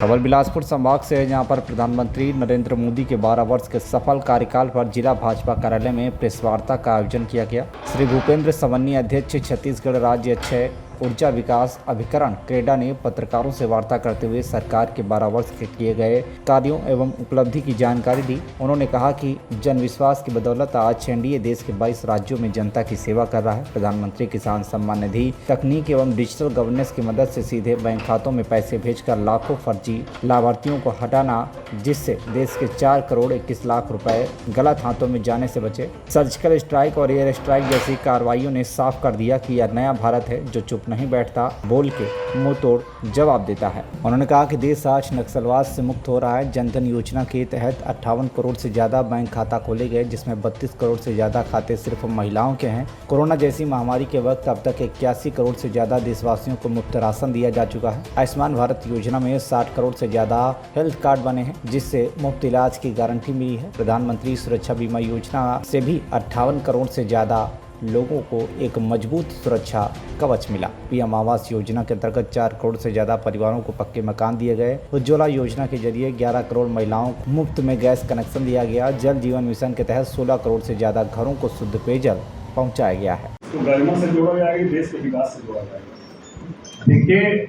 खबर बिलासपुर संभाग से है, जहां पर प्रधानमंत्री नरेंद्र मोदी के 12 वर्ष के सफल कार्यकाल पर जिला भाजपा कार्यालय में प्रेस वार्ता का आयोजन किया गया। श्री भूपेंद्र सवन्नी, अध्यक्ष छत्तीसगढ़ राज्य क्षय ऊर्जा विकास अभिकरण क्रेडा ने पत्रकारों से वार्ता करते हुए सरकार के 12 वर्ष के किए गए कार्यों एवं उपलब्धि की जानकारी दी। उन्होंने कहा कि जन विश्वास की बदौलत आज एनडीए देश के 22 राज्यों में जनता की सेवा कर रहा है। प्रधानमंत्री किसान सम्मान निधि तकनीक एवं डिजिटल गवर्नेंस की मदद से सीधे बैंक खातों में पैसे भेजकर लाखों फर्जी लाभार्थियों को हटाना, जिससे देश के 4 करोड़ 21 लाख रुपए गलत हाथों में जाने से बचे। सर्जिकल स्ट्राइक और एयर स्ट्राइक जैसी कार्रवाइयों ने साफ कर दिया कि यह नया भारत है जो चुप नहीं बैठता, बोल के मुंह तोड़ जवाब देता है। उन्होंने कहा कि देश आज नक्सलवाद से मुक्त हो रहा है। जनधन योजना के तहत 58 करोड़ से ज्यादा बैंक खाता खोले गए, जिसमें 32 करोड़ से ज्यादा खाते सिर्फ महिलाओं के हैं। कोरोना जैसी महामारी के वक्त अब तक 81 करोड़ से ज्यादा देशवासियों को मुफ्त राशन दिया जा चुका है। आयुष्मान भारत योजना में 60 करोड़ से ज्यादा हेल्थ कार्ड बने हैं, जिससे मुफ्त इलाज की गारंटी मिली है। प्रधानमंत्री सुरक्षा बीमा योजना से भी 58 करोड़ से ज्यादा लोगों को एक मजबूत सुरक्षा कवच मिला। पीएम आवास योजना के अंतर्गत 4 करोड़ से ज्यादा परिवारों को पक्के मकान दिए गए। उज्ज्वला योजना के जरिए 11 करोड़ महिलाओं को मुफ्त में गैस कनेक्शन दिया गया। जल जीवन मिशन के तहत 16 करोड़ से ज्यादा घरों को शुद्ध पेयजल पहुंचाया गया है। तो गरिमा से जोड़ा जाएगा, देश के विकास से जोड़ा जाएगा। देखिए,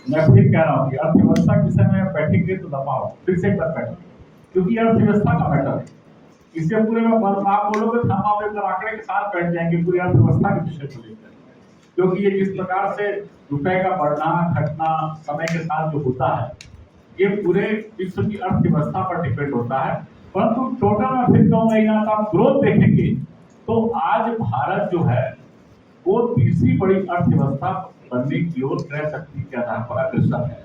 मैं फिर कह रहा हूँ कि अर्थव्यवस्था के विषय में बैठेंगे तो दबाओ फिर से एक बार बैठो, क्योंकि अर्थव्यवस्था का मैटर है। इससे पूरे में आप बोलोगे तो हम आप एक आंकड़े के साथ बैठ जाएंगे पूरी अर्थव्यवस्था के विषय को लेकर, क्योंकि ये जिस प्रकार से रुपए का बढ़ना घटना समय के साथ जो होता है, ये पूरे विश्व की अर्थव्यवस्था पर डिपेंड होता है। परंतु टोटल में फिर कहूँगा, आप ग्रोथ देखेंगे तो आज भारत जो है वो तीसरी बड़ी अर्थव्यवस्था बनने की ओर क्रय शक्ति के आधार पर अग्रसर है।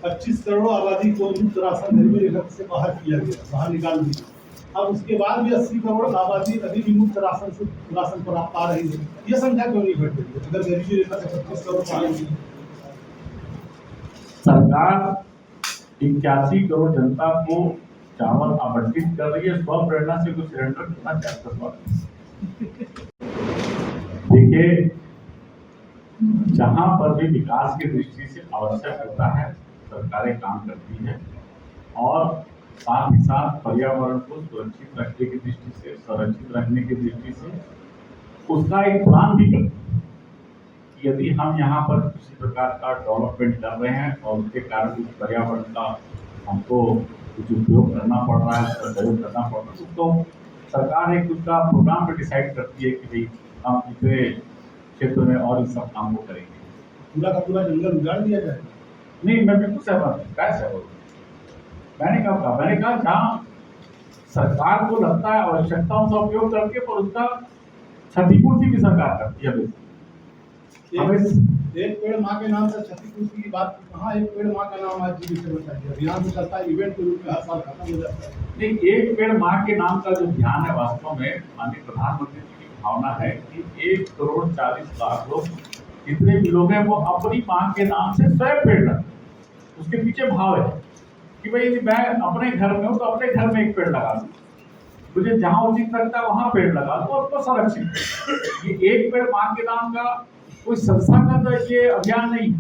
25 करोड़ आबादी को मुफ्त राशन गरीबी रेखा से बाहर किया गया, बाहर निकाल दिया। अब उसके बाद भी 80 करोड़ आबादी अभी भी मुफ्त राशन पर आ रही है। ये संख्या क्यों नहीं घट रही है? अगर गरीबी रेखा से 25 करोड़ पाएगी, सरकार 81 करोड़ जनता को चावल आवंटित कर रही है। स्व प्रेरणा से कुछ सिलेंडर कितना चाहता है। देखिए, जहां पर भी विकास की दृष्टि से आवश्यक होता है, सरकारें काम करती है और साथ ही साथ पर्यावरण को सुरक्षित रखने की दृष्टि से, संरक्षित रखने की दृष्टि से उसका एक प्लान भी करती है कि यदि हम यहाँ पर किसी प्रकार का डेवलपमेंट कर रहे हैं और उसके कारण कुछ पर्यावरण का हमको कुछ उपयोग करना पड़ रहा है, सहयोग करना पड़ रहा है, तो सरकार एक उसका प्रोग्राम पे डिसाइड करती है कि भाई हम इतने क्षेत्र में और इस सब काम को करेंगे। पूरा का पूरा जंगल उजाड़ दिया जाए? नहीं, मैं बिल्कुल सहमत हूँ। क्या सहमत? मैंने कहा जहाँ सरकार को लगता है आवश्यकताओं का उपयोग करके, पर उसका क्षतिपूर्ति भी सरकार करती है। एक पेड़ माँ के नाम से क्षतिपूर्ति की बात कहाँ? एक पेड़ माँ का नाम आज जीवित बताइए, अभियान में चलता है, इवेंट के रूप में हर साल खत्म हो जाता है। नहीं, एक पेड़ माँ के नाम का जो ध्यान है, वास्तव में माननीय प्रधानमंत्री जी की भावना है कि 1 करोड़ 40 लाख लोग जितने भी लोग हैं वो अपनी माँ के नाम से स्वयं पेड़ लगाएं। उसके पीछे भाव है कि भाई यदि मैं अपने घर में हूँ तो अपने घर में एक पेड़ लगा दूँ, मुझे जहाँ उचित लगता है वहाँ पेड़ लगा दूँ और उसको संरक्षित। ये एक पेड़ माँ के नाम का कोई संस्थागत ये अभियान नहीं,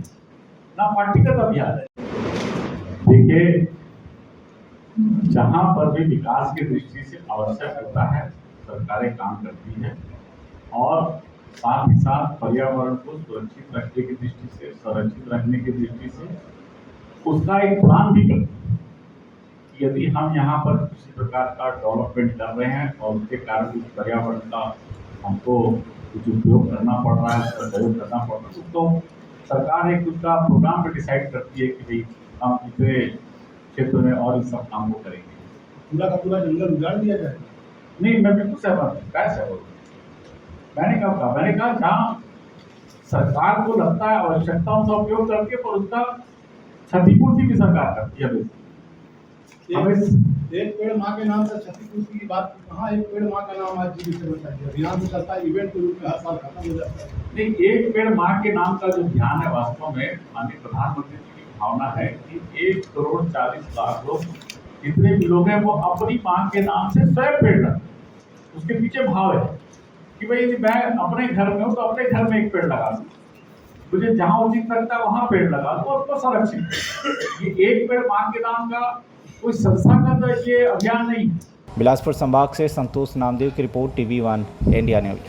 ना पार्टीगत अभियान है। देखिए, जहाँ पर भी विकास की दृष्टि से आवश्यक होता है, सरकारें काम करती है और साथ ही साथ पर्यावरण को सुरक्षित रखने की दृष्टि से, संरक्षित रखने की दृष्टि से उसका एक प्लान भी करती है कि यदि हम यहाँ पर किसी प्रकार का डेवलपमेंट कर रहे हैं और उसके कारण कुछ पर्यावरण का हमको कुछ उपयोग करना पड़ रहा है, सहयोग करना पड़ रहा है, तो सरकार एक उसका प्रोग्राम पे डिसाइड करती है कि भाई हम इतने क्षेत्र में और इस सब काम को करेंगे। पूरा का पूरा जंगल उजाड़ दिया जाए? नहीं, मैं बिल्कुल सहमत हूँ। क्या सहमत? मैंने कहा जहाँ सरकार को लगता है आवश्यकताओं का उपयोग करके, पर उसका क्षतिपूर्ति भी सरकार करती है। एक पेड़ माँ के नाम से क्षतिपूर्ति की बात कहाँ? एक पेड़ माँ का नाम आज जीवित बताइए, अभियान में चलता है, इवेंट के रूप में हर साल खत्म हो जाता है। नहीं, एक पेड़ माँ के नाम का जो ध्यान है, वास्तव में माननीय प्रधानमंत्री जी की भावना है कि 1 करोड़ 40 लाख लोग जितने भी लोग हैं वो अपनी माँ के नाम से स्वयं पेड़ लगाएं। उसके पीछे भाव है कि भाई यदि मैं अपने घर में हूँ तो अपने घर में एक पेड़ लगा दूँ, मुझे जहां उचित लगता है वहां पेड़ लगा दो और उसको संरक्षित। ये एक पेड़ मां के नाम का कोई संस्थागत ये अभियान नहीं। बिलासपुर संभाग से संतोष नामदेव की रिपोर्ट, TV1 इंडिया न्यूज।